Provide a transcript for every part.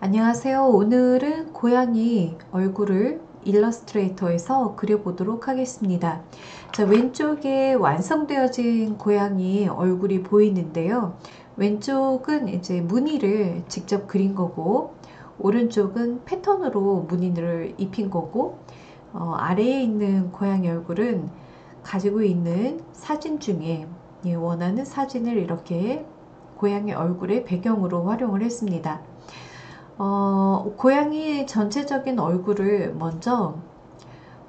안녕하세요. 오늘은 고양이 얼굴을 일러스트레이터에서 그려보도록 하겠습니다. 자, 왼쪽에 완성되어진 고양이 얼굴이 보이는데요. 왼쪽은 이제 무늬를 직접 그린 거고, 오른쪽은 패턴으로 무늬를 입힌 거고, 아래에 있는 고양이 얼굴은 가지고 있는 사진 중에 원하는 사진을 이렇게 고양이 얼굴의 배경으로 활용을 했습니다. 고양이 전체적인 얼굴을 먼저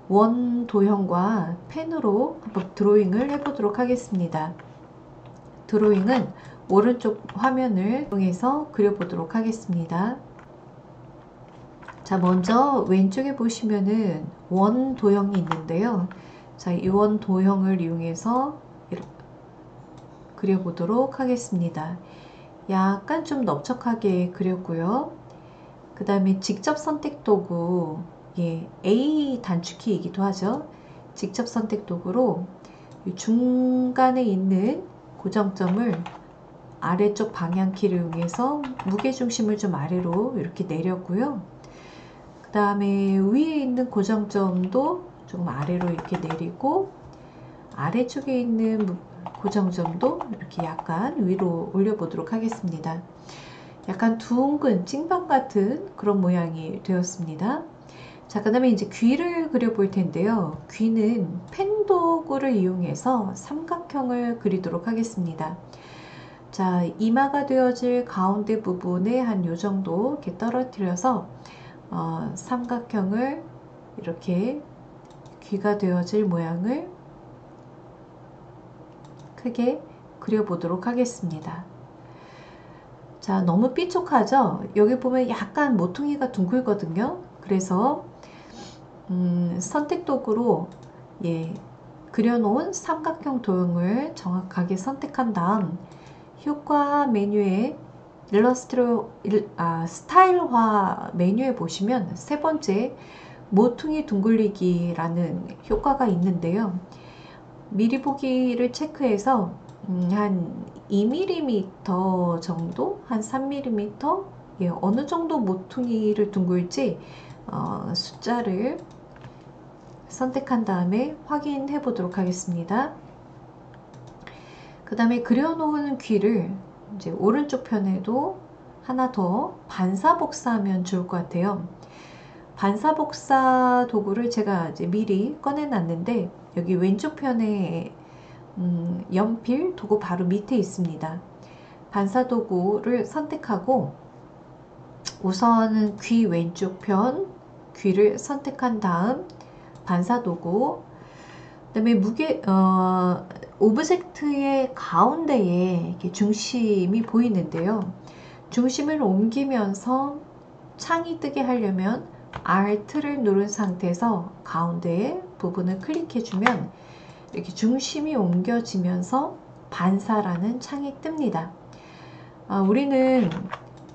원 도형과 펜으로 한번 드로잉을 해보도록 하겠습니다. 드로잉은 오른쪽 화면을 통해서 그려보도록 하겠습니다. 자, 먼저 왼쪽에 보시면은 원 도형이 있는데요. 자, 이 원 도형을 이용해서 이렇게 그려보도록 하겠습니다. 약간 좀 넓적하게 그렸고요. 그 다음에 직접 선택 도구, A 단축키이기도 하죠. 직접 선택 도구로 중간에 있는 고정점을 아래쪽 방향키를 이용해서 무게중심을 좀 아래로 이렇게 내렸고요. 그 다음에 위에 있는 고정점도 좀 아래로 이렇게 내리고, 아래쪽에 있는 고정점도 이렇게 약간 위로 올려보도록 하겠습니다. 약간 둥근 찡방 같은 그런 모양이 되었습니다. 자, 그 다음에 이제 귀를 그려볼 텐데요. 귀는 펜 도구를 이용해서 삼각형을 그리도록 하겠습니다. 자, 이마가 되어질 가운데 부분에 한 요 정도 이렇게 떨어뜨려서 삼각형을 이렇게 귀가 되어질 모양을 크게 그려보도록 하겠습니다. 자, 너무 삐죽하죠? 여기 보면 약간 모퉁이가 둥글거든요. 그래서 선택 도구로 그려놓은 삼각형 도형을 정확하게 선택한 다음 효과 메뉴에 스타일화 메뉴에 보시면 세 번째 모퉁이 둥글리기라는 효과가 있는데요. 미리 보기를 체크해서 한 2mm 정도, 한 3mm, 어느 정도 모퉁이를 둥글지 숫자를 선택한 다음에 확인해 보도록 하겠습니다. 그 다음에 그려놓은 귀를 이제 오른쪽 편에도 하나 더 반사복사하면 좋을 것 같아요. 반사복사 도구를 제가 이제 미리 꺼내 놨는데, 여기 왼쪽 편에 연필 도구 바로 밑에 있습니다. 반사 도구를 선택하고 우선 귀 왼쪽 편 귀를 선택한 다음 반사 도구, 그 다음에 오브젝트의 가운데에 이렇게 중심이 보이는데요. 중심을 옮기면서 창이 뜨게 하려면 Alt를 누른 상태에서 가운데 부분을 클릭해주면 이렇게 중심이 옮겨지면서 반사라는 창이 뜹니다. 우리는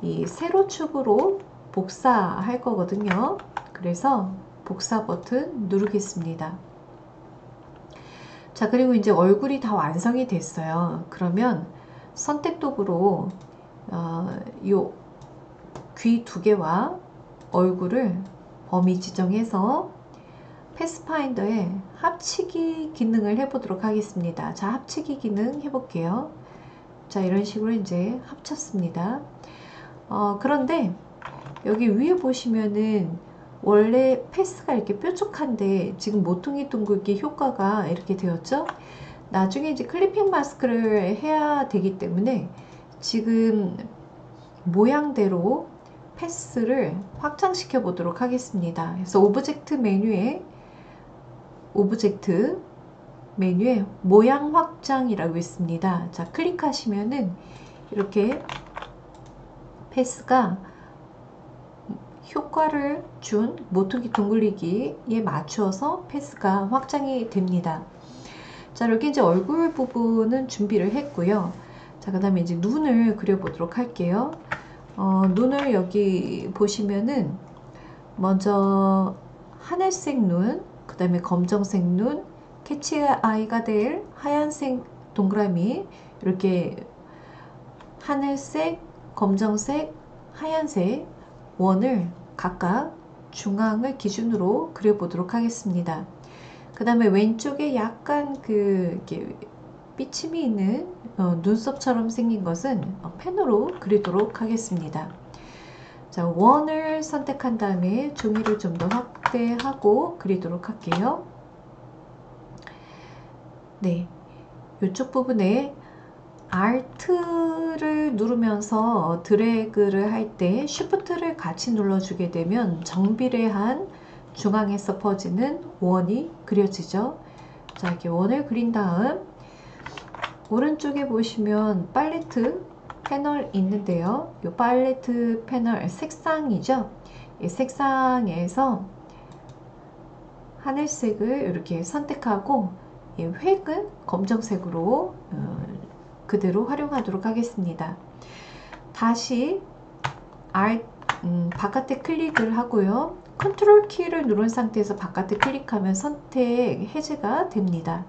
이 세로축으로 복사할 거거든요. 그래서 복사 버튼 누르겠습니다. 자, 그리고 이제 얼굴이 다 완성이 됐어요. 그러면 선택 도구로 요 귀 두 개와 얼굴을 범위 지정해서 패스파인더에 합치기 기능을 해보도록 하겠습니다. 자, 합치기 기능 해볼게요. 자, 이런 식으로 이제 합쳤습니다. 그런데 여기 위에 보시면은 원래 패스가 이렇게 뾰족한데 지금 모퉁이 둥글기 효과가 이렇게 되었죠. 나중에 이제 클리핑 마스크를 해야 되기 때문에 지금 모양대로 패스를 확장시켜 보도록 하겠습니다. 그래서 오브젝트 메뉴에 모양 확장이라고 있습니다. 자, 클릭하시면은 이렇게 패스가 효과를 준 모퉁이 둥글리기에 맞추어서 패스가 확장이 됩니다. 자, 이렇게 이제 얼굴 부분은 준비를 했고요. 자, 그 다음에 이제 눈을 그려보도록 할게요. 눈을 여기 보시면은 먼저 하늘색 눈, 그 다음에 검정색 눈, 캐치아이가 될 하얀색 동그라미, 이렇게 하늘색, 검정색, 하얀색 원을 각각 중앙을 기준으로 그려보도록 하겠습니다. 그 다음에 왼쪽에 약간 이렇게 삐침이 있는 눈썹처럼 생긴 것은 펜으로 그리도록 하겠습니다. 자, 원을 선택한 다음에 종이를 좀 더 확대하고 그리도록 할게요. 네, 이쪽 부분에 Alt를 누르면서 드래그를 할 때 Shift를 같이 눌러주게 되면 정비례한 중앙에서 퍼지는 원이 그려지죠. 자, 이렇게 원을 그린 다음 오른쪽에 보시면 팔레트 패널 있는데요. 이 팔레트 패널 색상이죠. 이 색상에서 하늘색을 이렇게 선택하고 이 획은 검정색으로 그대로 활용하도록 하겠습니다. 다시 바깥에 클릭을 하고요. 컨트롤 키를 누른 상태에서 바깥에 클릭하면 선택 해제가 됩니다.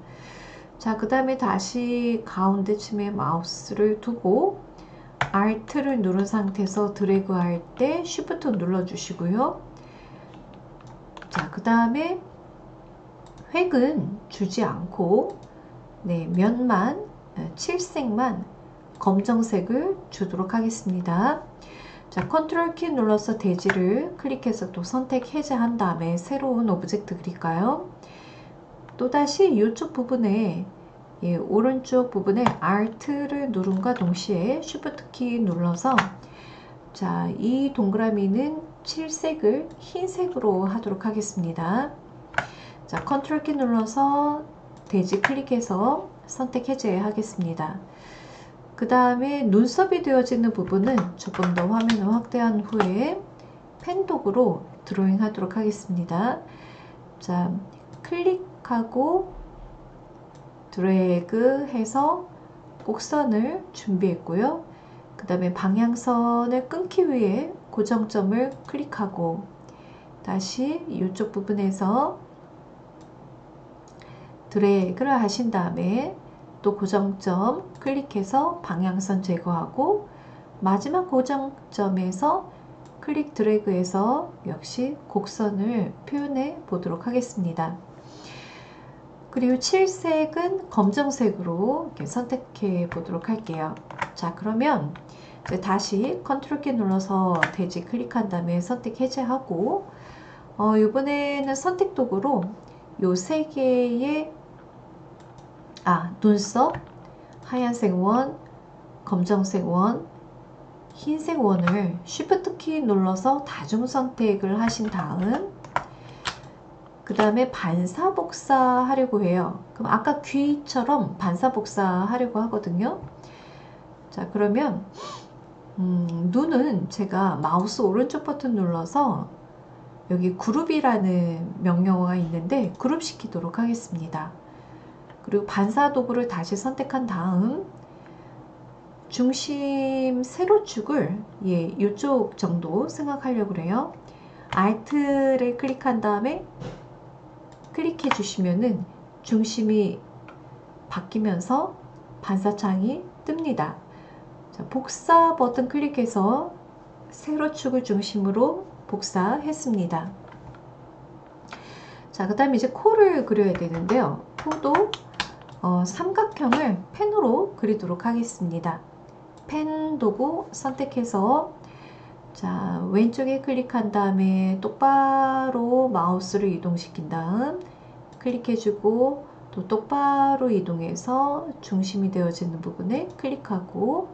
자, 그 다음에 다시 가운데쯤에 마우스를 두고 Alt를 누른 상태에서 드래그 할 때 Shift 눌러 주시고요. 자, 그 다음에 획은 주지 않고 네, 면만 칠색만 검정색을 주도록 하겠습니다. 자, 컨트롤 키 눌러서 대지를 클릭해서 또 선택 해제한 다음에 새로운 오브젝트 그릴까요? 또다시 이쪽 부분에 오른쪽 부분에 Alt를 누른과 동시에 Shift 키 눌러서 자, 이 동그라미는 칠색을 흰색으로 하도록 하겠습니다. 자, 컨트롤 키 눌러서 대지 클릭해서 선택 해제 하겠습니다. 그 다음에 눈썹이 되어지는 부분은 조금 더 화면을 확대한 후에 펜 도구로 드로잉 하도록 하겠습니다. 자, 클릭하고 드래그 해서 곡선을 준비했고요. 그 다음에 방향선을 끊기 위해 고정점을 클릭하고 다시 이쪽 부분에서 드래그를 하신 다음에 또 고정점 클릭해서 방향선 제거하고 마지막 고정점에서 클릭 드래그해서 역시 곡선을 표현해 보도록 하겠습니다. 그리고 칠색은 검정색으로 이렇게 선택해 보도록 할게요. 자, 그러면 이제 다시 컨트롤 키 눌러서 대지 클릭한 다음에 선택 해제하고 이번에는 선택 도구로 요 세 개의 눈썹, 하얀색 원, 검정색 원, 흰색 원을 Shift 키 눌러서 다중 선택을 하신 다음 그 다음에 반사복사 하려고 해요. 그럼 아까 귀처럼 반사복사 하려고 하거든요. 자, 그러면 눈은 제가 마우스 오른쪽 버튼 눌러서 여기 그룹이라는 명령어가 있는데 그룹 시키도록 하겠습니다. 그리고 반사 도구를 다시 선택한 다음 중심 세로축을 이쪽 정도 생각하려고 그래요. Alt를 클릭한 다음에 클릭해 주시면은 중심이 바뀌면서 반사창이 뜹니다. 자, 복사 버튼 클릭해서 세로축을 중심으로 복사했습니다. 자, 그 다음에 이제 코를 그려야 되는데요. 코도 삼각형을 펜으로 그리도록 하겠습니다. 펜 도구 선택해서 자, 왼쪽에 클릭한 다음에 똑바로 마우스를 이동시킨 다음 클릭해주고 또 똑바로 이동해서 중심이 되어지는 부분에 클릭하고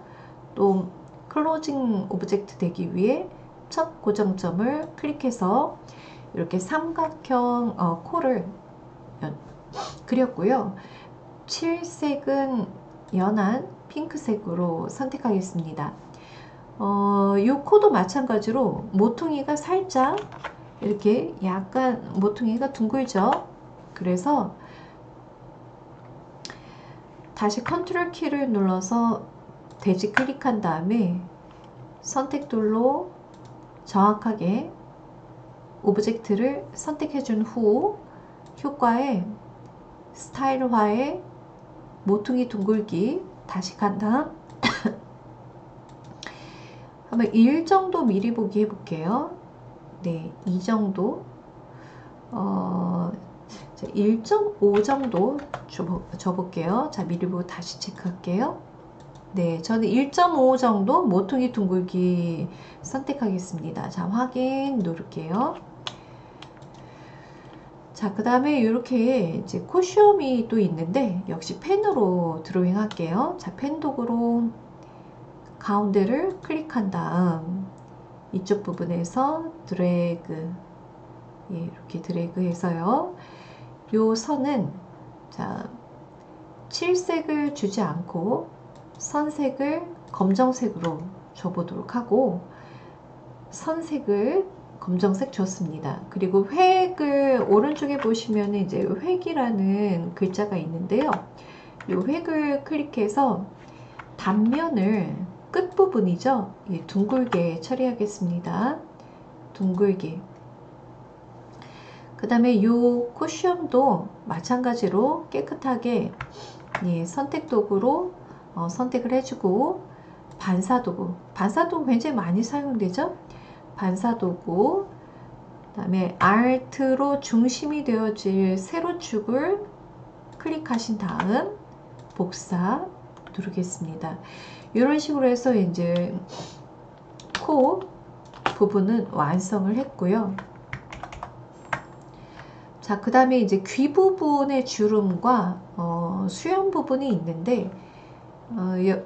또 클로징 오브젝트 되기 위해 첫 고정점을 클릭해서 이렇게 삼각형 코를 그렸고요. 칠색은 연한 핑크색으로 선택하겠습니다. 이 코도 마찬가지로 모퉁이가 살짝 이렇게 약간 모퉁이가 둥글죠. 그래서 다시 컨트롤 키를 눌러서 대지 클릭한 다음에 선택 툴로 정확하게 오브젝트를 선택해 준 후 효과에 스타일화에 모퉁이 둥글기 다시 간 다음 한번 한번 1 정도 미리 보기 해볼게요. 네, 2 정도. 1.5 정도 줘볼게요. 자, 미리 보고 다시 체크할게요. 네, 저는 1.5 정도 모퉁이 둥글기 선택하겠습니다. 자, 확인 누를게요. 자, 그 다음에 이렇게 이제 쿠션이 또 있는데 역시 펜으로 드로잉 할게요. 자, 펜 도구로 가운데를 클릭한 다음 이쪽 부분에서 드래그, 예, 이렇게 드래그 해서요. 요 선은 자, 칠색을 주지 않고 선색을 검정색으로 줘보도록 하고 선색을 검정색 줬습니다. 그리고 획을 오른쪽에 보시면 이제 획이라는 글자가 있는데요. 이 획을 클릭해서 단면을 끝부분이죠. 둥글게 처리하겠습니다. 둥글게. 그 다음에 이 쿠션도 마찬가지로 깨끗하게 선택 도구로 선택을 해주고 반사도구 굉장히 많이 사용되죠. 반사도구, 그 다음에 Alt로 중심이 되어질 세로축을 클릭하신 다음 복사 누르겠습니다. 이런 식으로 해서 이제 코 부분은 완성을 했고요. 자, 그 다음에 이제 귀 부분의 주름과 수염 부분이 있는데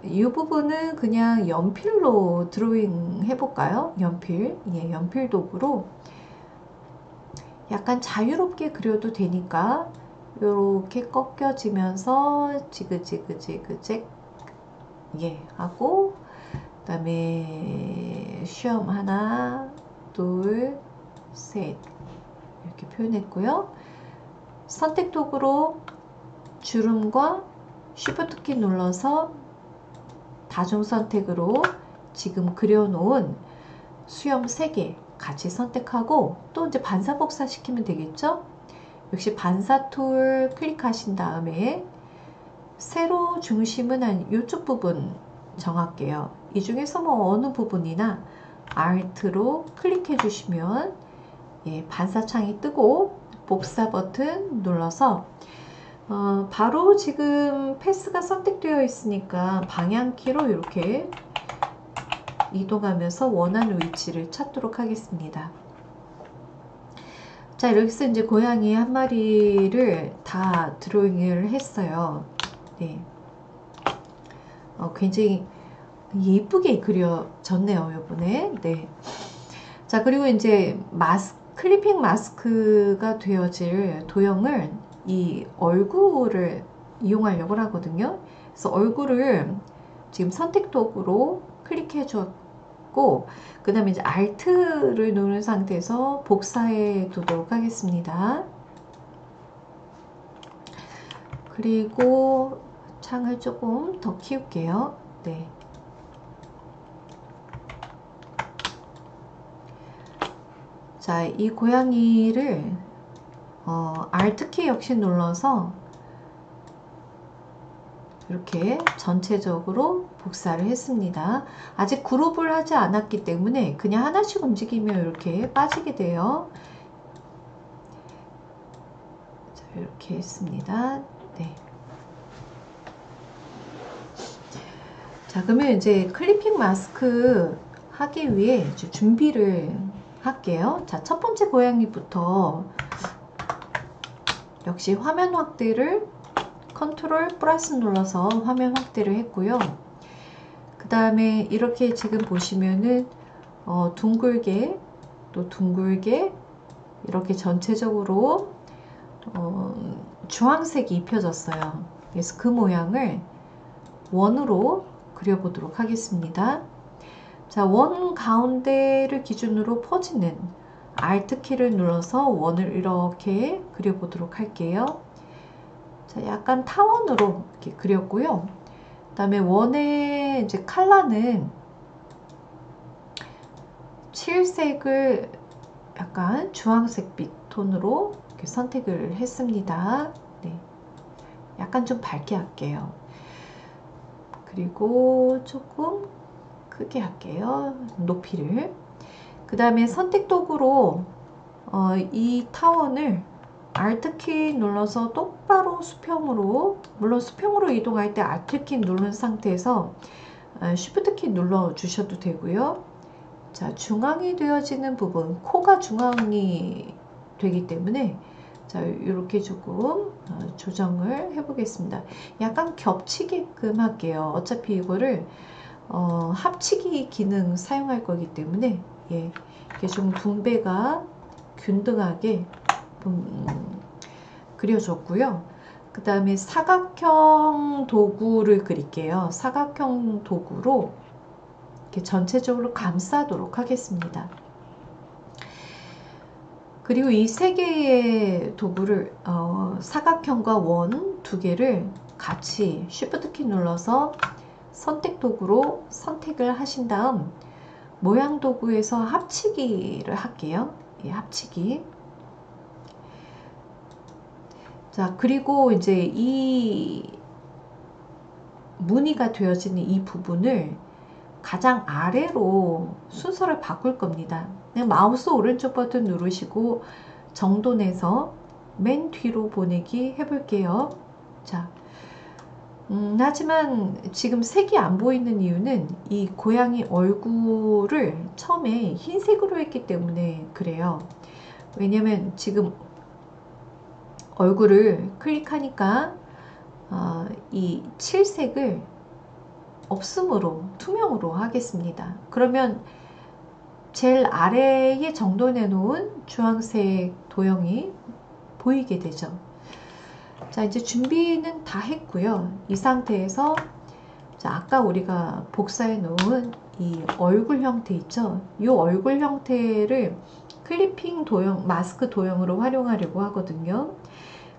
이 부분은 그냥 연필로 드로잉 해볼까요? 연필, 예, 연필 도구로 약간 자유롭게 그려도 되니까 이렇게 꺾여지면서 지그지그지그잭, 예, 하고 그 다음에 수염 하나, 둘, 셋 이렇게 표현했고요. 선택 도구로 주름과 쉬프트 키 눌러서 다중 선택으로 지금 그려놓은 수염 3개 같이 선택하고 또 이제 반사 복사 시키면 되겠죠? 역시 반사 툴 클릭하신 다음에 세로 중심은 한 이쪽 부분 정할게요. 이 중에서 뭐 어느 부분이나 Alt로 클릭해 주시면 예, 반사 창이 뜨고 복사 버튼 눌러서 바로 지금 패스가 선택되어 있으니까 방향키로 이렇게 이동하면서 원하는 위치를 찾도록 하겠습니다. 자, 이렇게 해서 이제 고양이 한 마리를 다 드로잉을 했어요. 네. 굉장히 예쁘게 그려졌네요, 이번에. 네. 자, 그리고 이제 클리핑 마스크가 되어질 도형을 이 얼굴을 이용하려고 하거든요. 그래서 얼굴을 지금 선택 도구로 클릭해 줬고 그 다음에 이제 Alt를 누른 상태에서 복사해 두도록 하겠습니다. 그리고 창을 조금 더 키울게요. 네. 자, 이 고양이를 Alt키 역시 눌러서 이렇게 전체적으로 복사를 했습니다. 아직 그룹을 하지 않았기 때문에 그냥 하나씩 움직이면 이렇게 빠지게 돼요. 자, 이렇게 했습니다. 네. 자, 그러면 이제 클리핑 마스크 하기 위해 이제 준비를 할게요. 자, 첫 번째 고양이부터 역시 화면 확대를 컨트롤 플러스 눌러서 화면 확대를 했고요. 그 다음에 이렇게 지금 보시면은 둥글게 또 둥글게 이렇게 전체적으로 주황색이 입혀졌어요. 그래서 그 모양을 원으로 그려보도록 하겠습니다. 자, 원 가운데를 기준으로 퍼지는 Alt키를 눌러서 원을 이렇게 그려보도록 할게요. 자, 약간 타원으로 이렇게 그렸고요. 그 다음에 원의 이제 컬러는 칠색을 약간 주황색 빛 톤으로 이렇게 선택을 했습니다. 네. 약간 좀 밝게 할게요. 그리고 조금 크게 할게요. 높이를. 그 다음에 선택 도구로 이 타원을 Alt키 눌러서 똑바로 수평으로, 물론 수평으로 이동할 때 Alt키 누른 상태에서 Shift키 눌러 주셔도 되고요. 자, 중앙이 되어지는 부분, 코가 중앙이 되기 때문에 자, 이렇게 조금 조정을 해 보겠습니다. 약간 겹치게끔 할게요. 어차피 이거를 합치기 기능 사용할 거기 때문에 예, 이렇게 좀 분배가 균등하게 그려줬고요. 그 다음에 사각형 도구를 그릴게요. 사각형 도구로 이렇게 전체적으로 감싸도록 하겠습니다. 그리고 이 세 개의 도구를 사각형과 원 두 개를 같이 Shift 키 눌러서 선택 도구로 선택을 하신 다음 모양 도구에서 합치기를 할게요. 예, 합치기. 자, 그리고 이제 이 무늬가 되어지는 이 부분을 가장 아래로 순서를 바꿀 겁니다. 그냥 마우스 오른쪽 버튼 누르시고 정돈해서 맨 뒤로 보내기 해볼게요. 자, 하지만 지금 색이 안 보이는 이유는 이 고양이 얼굴을 처음에 흰색으로 했기 때문에 그래요. 왜냐면 지금 얼굴을 클릭하니까 이 칠색을 없음으로 투명으로 하겠습니다. 그러면 제일 아래에 정돈해 놓은 주황색 도형이 보이게 되죠. 자, 이제 준비는 다 했고요. 이 상태에서 자, 아까 우리가 복사해 놓은 이 얼굴 형태 있죠? 이 얼굴 형태를 클리핑 도형, 마스크 도형으로 활용하려고 하거든요.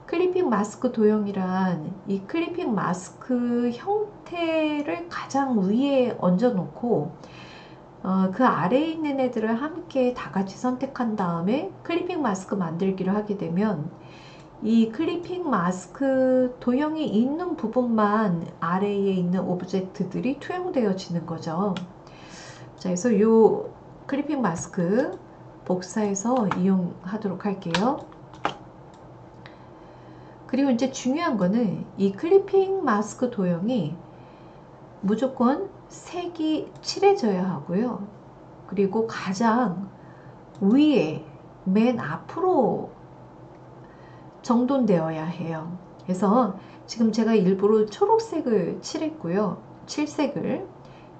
클리핑 마스크 도형이란 이 클리핑 마스크 형태를 가장 위에 얹어 놓고 그 아래에 있는 애들을 함께 다 같이 선택한 다음에 클리핑 마스크 만들기를 하게 되면 이 클리핑 마스크 도형이 있는 부분만 아래에 있는 오브젝트들이 투영되어지는 거죠. 자, 그래서 이 클리핑 마스크 복사해서 이용하도록 할게요. 그리고 이제 중요한 거는 이 클리핑 마스크 도형이 무조건 색이 칠해져야 하고요. 그리고 가장 위에 맨 앞으로 정돈되어야 해요. 그래서 지금 제가 일부러 초록색을 칠했고요. 칠색을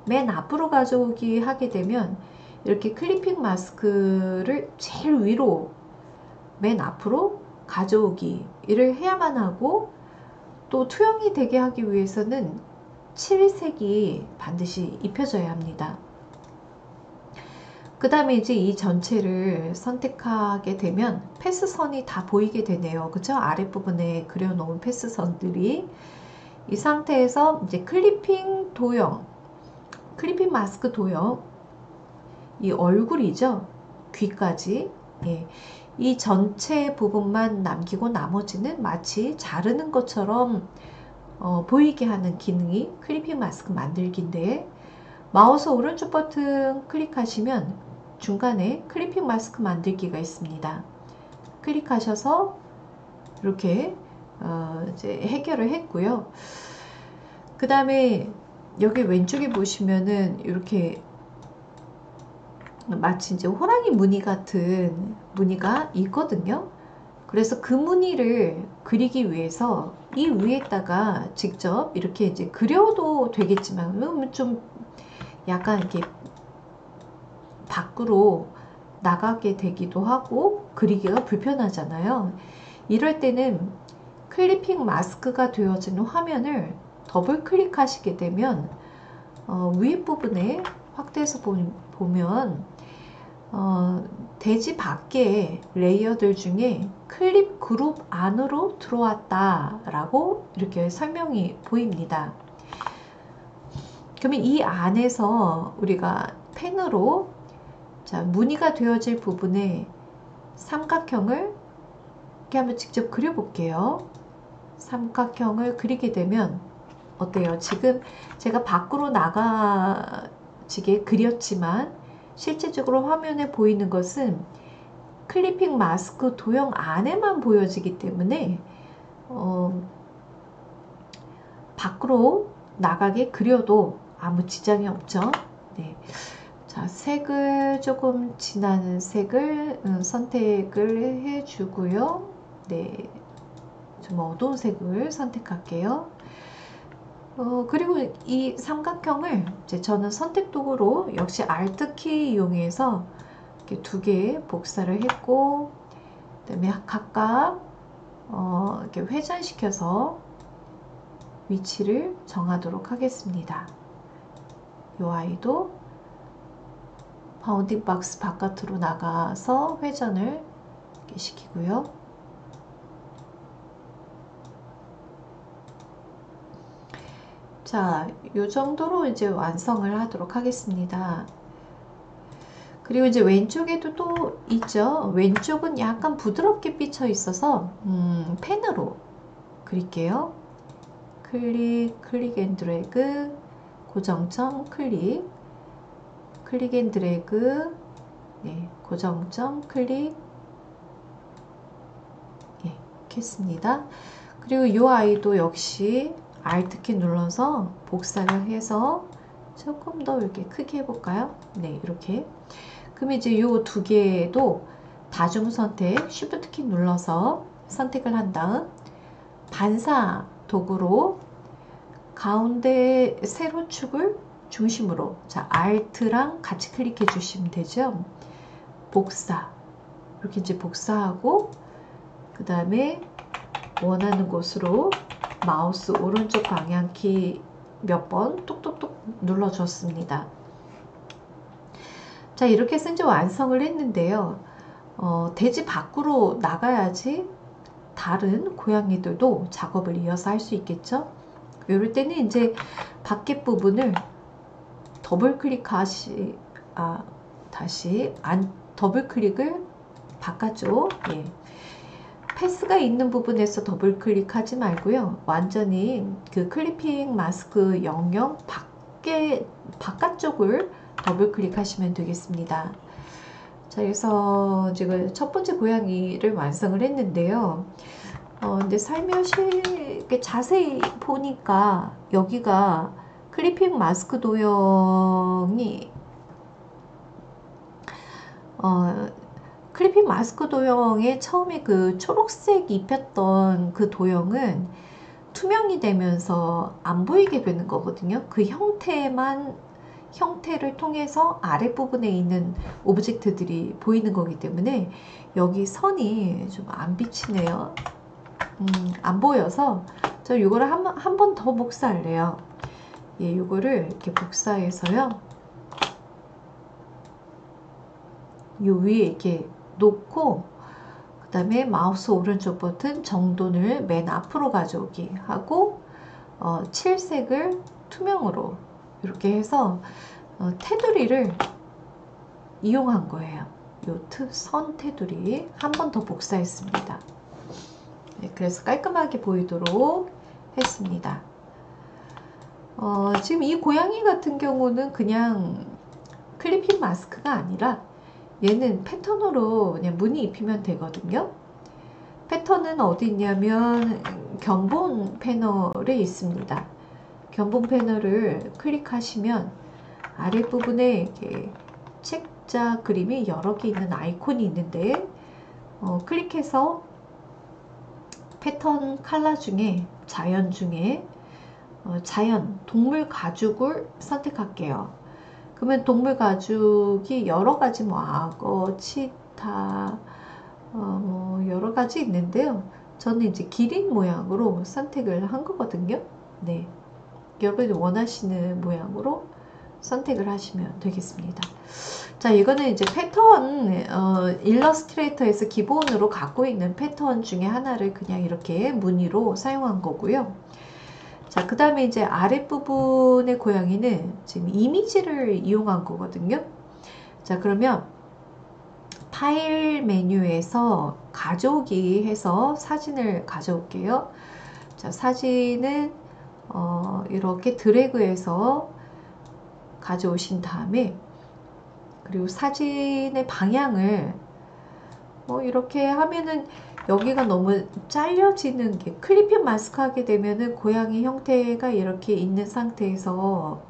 맨 앞으로 가져오기 하게 되면 이렇게 클리핑 마스크를 제일 위로 맨 앞으로 가져오기를 해야만 하고, 또 투영이 되게 하기 위해서는 칠색이 반드시 입혀져야 합니다. 그 다음에 이제 이 전체를 선택하게 되면 패스선이 다 보이게 되네요. 그쵸? 아랫부분에 그려놓은 패스선들이. 이 상태에서 이제 클리핑 도형, 클리핑 마스크 도형, 이 얼굴이죠? 귀까지. 예. 이 전체 부분만 남기고 나머지는 마치 자르는 것처럼 보이게 하는 기능이 클리핑 마스크 만들기인데, 마우스 오른쪽 버튼 클릭하시면 중간에 클리핑 마스크 만들기가 있습니다. 클릭하셔서 이렇게 이제 해결을 했고요. 그 다음에 여기 왼쪽에 보시면은 이렇게 마치 이제 호랑이 무늬 같은 무늬가 있거든요. 그래서 그 무늬를 그리기 위해서 이 위에다가 직접 이렇게 이제 그려도 되겠지만 좀 약간 이렇게 밖으로 나가게 되기도 하고 그리기가 불편하잖아요. 이럴 때는 클리핑 마스크가 되어지는 화면을 더블 클릭하시게 되면 위에 부분에 확대해서 보면 대지 밖에 레이어들 중에 클립 그룹 안으로 들어왔다 라고 이렇게 설명이 보입니다. 그러면 이 안에서 우리가 펜으로 자, 무늬가 되어질 부분에 삼각형을 이렇게 한번 직접 그려볼게요. 삼각형을 그리게 되면 어때요? 지금 제가 밖으로 나가 지게 그렸지만 실제적으로 화면에 보이는 것은 클리핑 마스크 도형 안에만 보여지기 때문에 밖으로 나가게 그려도 아무 지장이 없죠. 네. 자, 색을 조금 진한 색을 선택을 해주고요. 네, 좀 어두운 색을 선택할게요. 그리고 이 삼각형을 이제 저는 선택 도구로 역시 Alt 키 이용해서 이렇게 두 개 복사를 했고, 그다음에 각각 이렇게 회전시켜서 위치를 정하도록 하겠습니다. 이 아이도 바운딩 박스 바깥으로 나가서 회전을 이렇게 시키고요. 자, 이 정도로 이제 완성을 하도록 하겠습니다. 그리고 이제 왼쪽에도 또 있죠. 왼쪽은 약간 부드럽게 삐쳐 있어서 펜으로 그릴게요. 클릭 앤 드래그, 고정점 클릭, 클릭 앤 드래그, 네, 고정점 클릭, 예, 이렇게 했습니다. 그리고 이 아이도 역시 Alt 키 눌러서 복사를 해서 조금 더 이렇게 크게 해볼까요? 네, 이렇게. 그러면 이제 이 두 개도 다중 선택, Shift 키 눌러서 선택을 한 다음 반사 도구로 가운데 세로축을 중심으로, 자, Alt랑 같이 클릭해 주시면 되죠. 복사, 이렇게 이제 복사하고, 그 다음에 원하는 곳으로 마우스 오른쪽 방향키 몇 번 뚝뚝뚝 눌러줬습니다. 자, 이렇게 해서 이제 완성을 했는데요. 대지 밖으로 나가야지 다른 고양이들도 작업을 이어서 할 수 있겠죠. 이럴 때는 이제 밖에 부분을 더블 클릭하시, 다시 더블 클릭을 바깥쪽, 예. 패스가 있는 부분에서 더블 클릭하지 말고요. 완전히 그 클리핑 마스크 영역 바깥쪽을 더블 클릭하시면 되겠습니다. 자, 그래서 지금 첫 번째 고양이를 완성을 했는데요. 근데 살며시 자세히 보니까 여기가 클리핑 마스크 도형이 클리핑 마스크 도형에 처음에 그 초록색 입혔던 그 도형은 투명이 되면서 안 보이게 되는 거거든요. 그 형태를 통해서 아랫부분에 있는 오브젝트들이 보이는 거기 때문에 여기 선이 좀 안 비치네요. 안 보여서 저 이거를 한 번 더 복사할래요. 예, 이거를 이렇게 복사해서요. 요 위에 이렇게 놓고, 그 다음에 마우스 오른쪽 버튼 정돈을 맨 앞으로 가져오기 하고, 칠색을 투명으로 이렇게 해서 테두리를 이용한 거예요. 요 선 테두리 한 번 더 복사했습니다. 네, 그래서 깔끔하게 보이도록 했습니다. 지금 이 고양이 같은 경우는 그냥 클리핑 마스크가 아니라 얘는 패턴으로 그냥 무늬 입히면 되거든요. 패턴은 어디 있냐면 견본 패널에 있습니다. 견본 패널을 클릭하시면 아랫부분에 이렇게 책자 그림이 여러 개 있는 아이콘이 있는데 클릭해서 패턴 컬러 중에 자연 중에 자연 동물 가죽을 선택할게요. 그러면 동물 가죽이 여러 가지 뭐 악어, 치타, 뭐 여러 가지 있는데요. 저는 이제 기린 모양으로 선택을 한 거거든요. 네, 여러분이 원하시는 모양으로 선택을 하시면 되겠습니다. 자, 이거는 이제 패턴, 일러스트레이터에서 기본으로 갖고 있는 패턴 중에 하나를 그냥 이렇게 무늬로 사용한 거고요. 자, 그 다음에 이제 아랫부분의 고양이는 지금 이미지를 이용한 거거든요. 자, 그러면 파일 메뉴에서 가져오기 해서 사진을 가져올게요. 자, 사진은 이렇게 드래그해서 가져오신 다음에, 그리고 사진의 방향을 뭐 이렇게 하면은 여기가 너무 잘려지는 게, 클리핑 마스크 하게 되면은 고양이 형태가 이렇게 있는 상태에서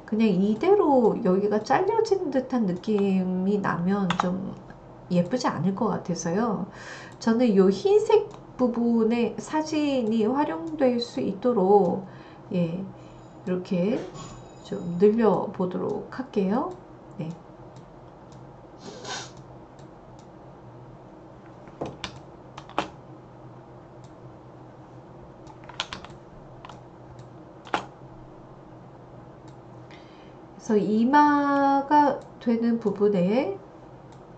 그냥 이대로 여기가 잘려진 듯한 느낌이 나면 좀 예쁘지 않을 것 같아서요. 저는 이 흰색 부분에 사진이 활용될 수 있도록, 예, 이렇게 좀 늘려 보도록 할게요. 네. 그래서 이마가 되는 부분에,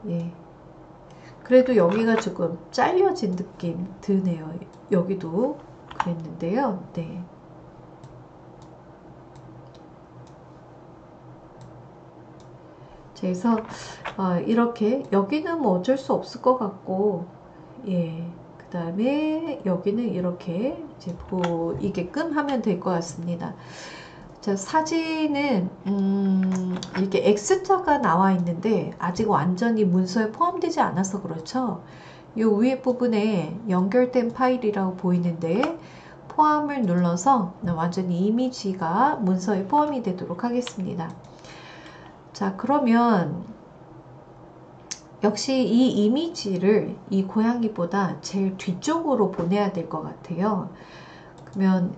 예, 그래도 여기가 조금 잘려진 느낌 드네요. 여기도 그랬는데요. 네. 그래서 이렇게 여기는 뭐 어쩔 수 없을 것 같고, 예, 그 다음에 여기는 이렇게 이제 보이게끔 하면 될 것 같습니다. 자, 사진은 이렇게 X자가 나와 있는데 아직 완전히 문서에 포함되지 않아서 그렇죠. 이 위에 부분에 연결된 파일이라고 보이는데 포함을 눌러서 완전히 이미지가 문서에 포함이 되도록 하겠습니다. 자, 그러면 역시 이 이미지를 이 고양이보다 제일 뒤쪽으로 보내야 될 것 같아요. 그러면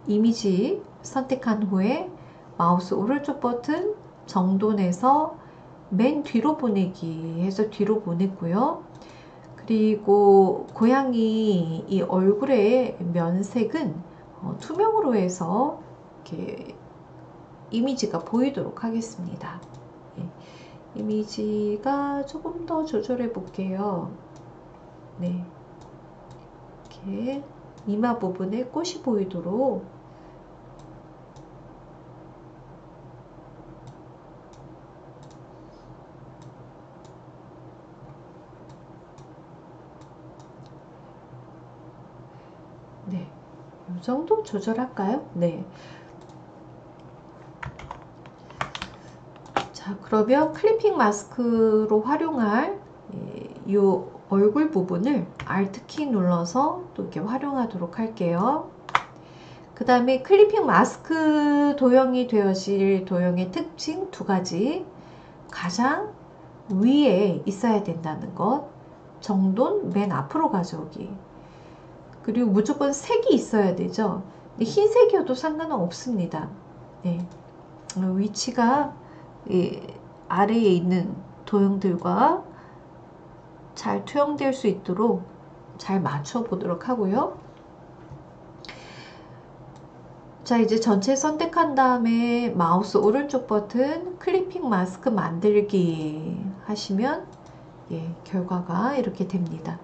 이미지 선택한 후에 마우스 오른쪽 버튼 정돈해서 맨 뒤로 보내기 해서 뒤로 보냈고요. 그리고 고양이 이 얼굴의 면색은 투명으로 해서 이렇게 이미지가 보이도록 하겠습니다. 예, 이미지가 조금 더 조절해 볼게요. 네, 이렇게 이마 부분에 꽃이 보이도록. 네, 이 정도 조절할까요? 네. 자, 그러면 클리핑 마스크로 활용할 이 얼굴 부분을 Alt키 눌러서 또 이렇게 활용하도록 할게요. 그 다음에 클리핑 마스크 도형이 되어질 도형의 특징 두 가지. 가장 위에 있어야 된다는 것, 정돈 맨 앞으로 가져오기. 그리고 무조건 색이 있어야 되죠. 근데 흰색이어도 상관은 없습니다. 네. 위치가 아래에 있는 도형들과 잘 투영될 수 있도록 잘 맞춰 보도록 하고요. 자, 이제 전체 선택한 다음에 마우스 오른쪽 버튼 클리핑 마스크 만들기 하시면, 예, 결과가 이렇게 됩니다.